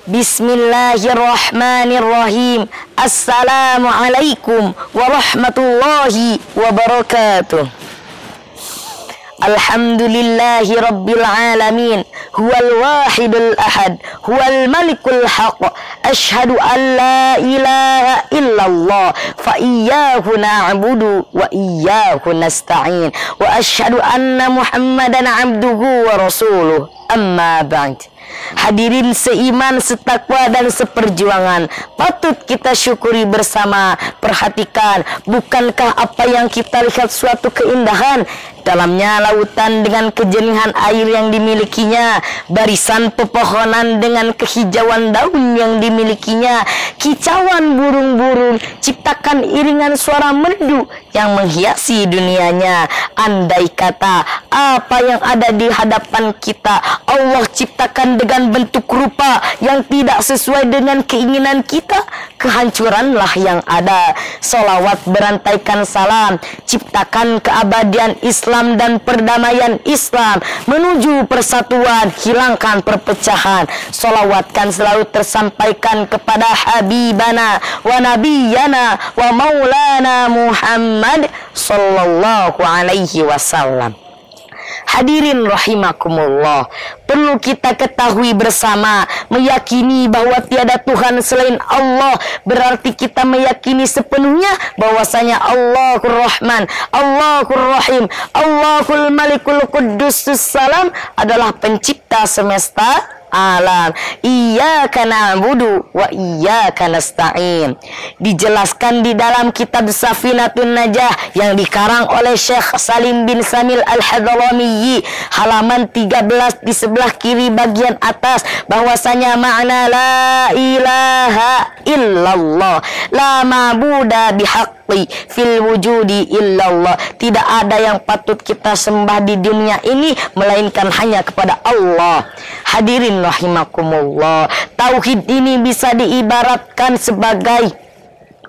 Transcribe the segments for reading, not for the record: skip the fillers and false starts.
Bismillahirrahmanirrahim. Assalamualaikum warahmatullahi wabarakatuh. Alhamdulillahi rabbil alamin. Huwal wahidul ahad. Huwal malikul haq. Ashhadu an la ilaha illallah. Fa iyyahu na'budu wa iyyahu nasta'in. Wa ashhadu anna Muhammadan abduhu wa rasuluh. Amma ba'd. Hadirin seiman, setakwa dan seperjuangan, patut kita syukuri bersama. Perhatikan, bukankah apa yang kita lihat suatu keindahan? Dalamnya lautan dengan kejernihan air yang dimilikinya, barisan pepohonan dengan kehijauan daun yang dimilikinya, kicauan burung-burung, ciptakan iringan suara merdu yang menghiasi dunianya. Andai kata apa yang ada di hadapan kita Allah ciptakan dengan bentuk rupa yang tidak sesuai dengan keinginan kita, kehancuranlah yang ada. Salawat berantaikan salam, ciptakan keabadian Islam dan perdamaian Islam menuju persatuan, hilangkan perpecahan. Salawatkan selalu tersampaikan kepada Habibana wa Nabiyana wa Maulana Muhammad sallallahu alaihi wasallam. Hadirin rahimakumullah, perlu kita ketahui bersama, meyakini bahwa tiada Tuhan selain Allah berarti kita meyakini sepenuhnya bahwasanya Allahur Rahman, Allahur Rahim, Allahul Malikul Quddusus Salam adalah pencipta semesta alam. Iyyaka na'budu wa iyyaka nasta'in. Dijelaskan di dalam kitab Safinatun Najah yang dikarang oleh Syekh Salim bin Samil Al-Hadramiyyi, halaman 13 di sebelah kiri bagian atas, bahwasanya makna la ilaha illallah, la ma'buda bihaqqi fil wujudi illallah. Tidak ada yang patut kita sembah di dunia ini melainkan hanya kepada Allah. Hadirin rahimakumullah, tauhid ini bisa diibaratkan sebagai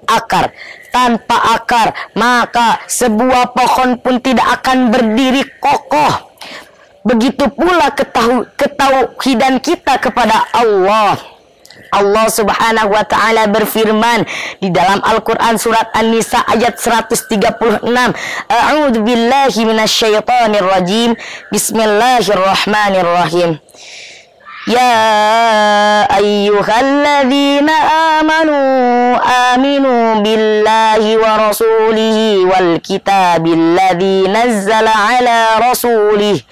akar. Tanpa akar maka sebuah pohon pun tidak akan berdiri kokoh. Begitu pula ketauhidan kita kepada Allah. Allah subhanahu wa ta'ala berfirman di dalam Al-Quran surat An-Nisa ayat 136. A'udzu billahi minasyaitonir rajim. Bismillahirrahmanirrahim. Ya ayyuhalladzina amanu aminu billahi wa rasulihi wal kitabilladzi nazzala ala rasulihi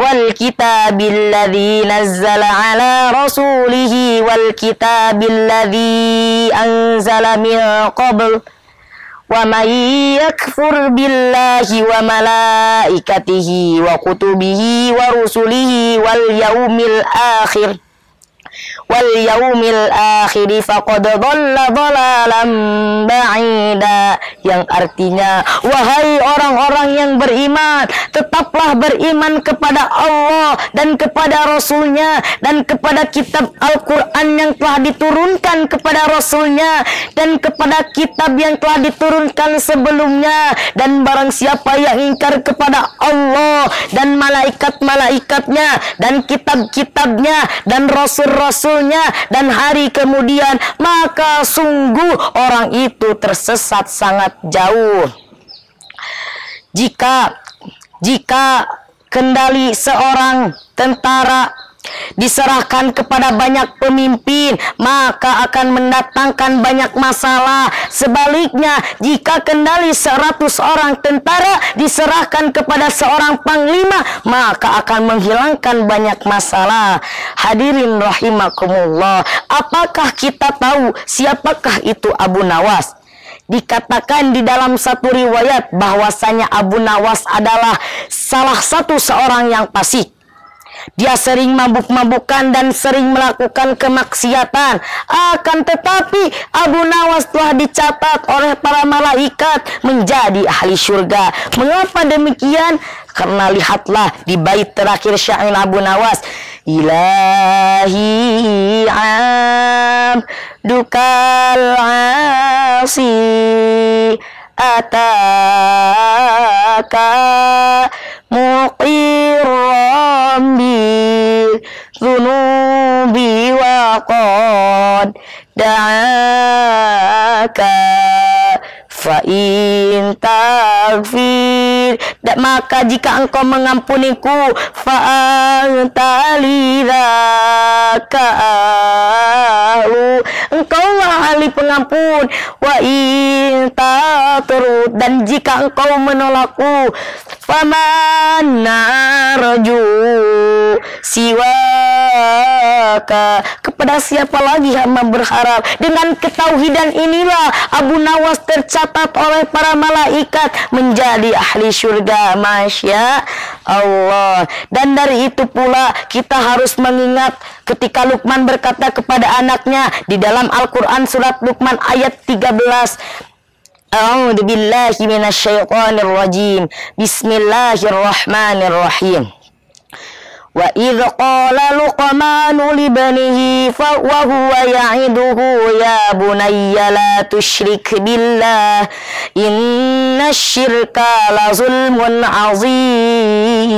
والكتاب الذي نزل على رسوله والكتاب الذي أنزل من قبل ومن يكفر بالله وملائكته وكتبه ورسله واليوم الآخر فقد ضل ضلالا بعيدا, yang artinya, wahai orang-orang yang beriman, tetaplah beriman kepada Allah dan kepada Rasulnya dan kepada kitab Al-Quran yang telah diturunkan kepada Rasulnya dan kepada kitab yang telah diturunkan sebelumnya. Dan barang siapa yang ingkar kepada Allah dan malaikat-malaikatnya dan kitab-kitabnya dan rasul-rasulnya dan hari kemudian, maka sungguh orang itu tersesat sangat jauh. Jika kendali seorang tentara diserahkan kepada banyak pemimpin, maka akan mendatangkan banyak masalah. Sebaliknya, jika kendali 100 orang tentara diserahkan kepada seorang panglima, maka akan menghilangkan banyak masalah. Hadirin rahimakumullah, apakah kita tahu siapakah itu Abu Nawas? Dikatakan di dalam satu riwayat bahwasanya Abu Nawas adalah salah satu seorang yang fasik. Dia sering mabuk-mabukan dan sering melakukan kemaksiatan. Akan tetapi Abu Nawas telah dicatat oleh para malaikat menjadi ahli surga. Mengapa demikian? Karena lihatlah di bait terakhir syair Abu Nawas, Ilahi abdukal asi ataka muqirram bil dzunubi wa qad da'aka fa in taghfir, maka jika engkau mengampuniku, fa anta lidzaka ahlu, engkaulah ahli pengampun, wa in tatrud, dan jika engkau menolakku, faman narju siwaka, kepada siapa lagi hamba berharap. Dengan ketauhidan inilah Abu Nawas tercatat oleh para malaikat menjadi ahli surga, masya Allah. Dan dari itu pula kita harus mengingat ketika Luqman berkata kepada anaknya di dalam Al-Quran surat Luqman ayat 13, A'udzu billahi minasyaitonir rajim. Bismillahirrahmanirrahim. Wa idh qala Luqmanu libnihi wa huwa ya'iduhu ya bunayya la tusyrik billah innasyirka la zulmun azim.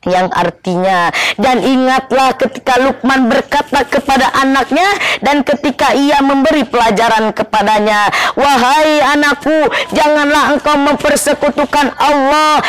Yang artinya, dan ingatlah ketika Luqman berkata kepada anaknya dan ketika ia memberi pelajaran kepadanya, wahai anakku, janganlah engkau mempersekutukan Allah,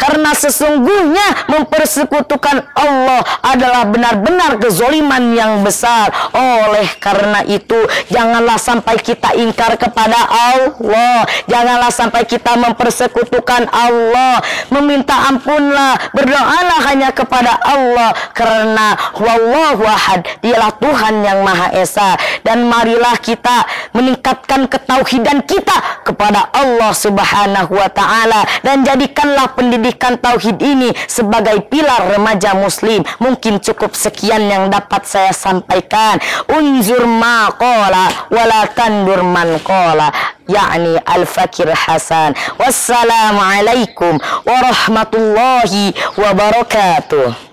karena sesungguhnya mempersekutukan Allah adalah benar-benar kezoliman yang besar. Oleh karena itu, janganlah sampai kita ingkar kepada Allah, janganlah sampai kita mempersekutukan Allah. Meminta ampunlah, berdoalah hanya kepada Allah, karena wallahu ahad, dialah Tuhan yang Maha Esa. Dan marilah kita meningkatkan ketauhidan kita kepada Allah Subhanahu wa Ta'ala, dan jadikanlah pendidikan tauhid ini sebagai pilar remaja muslim. Mungkin cukup sekian yang dapat saya sampaikan. Unzur ma qala wala tandur man qala, yakni Al-Fakir Hasan. Wassalamualaikum warahmatullahi wabarakatuh.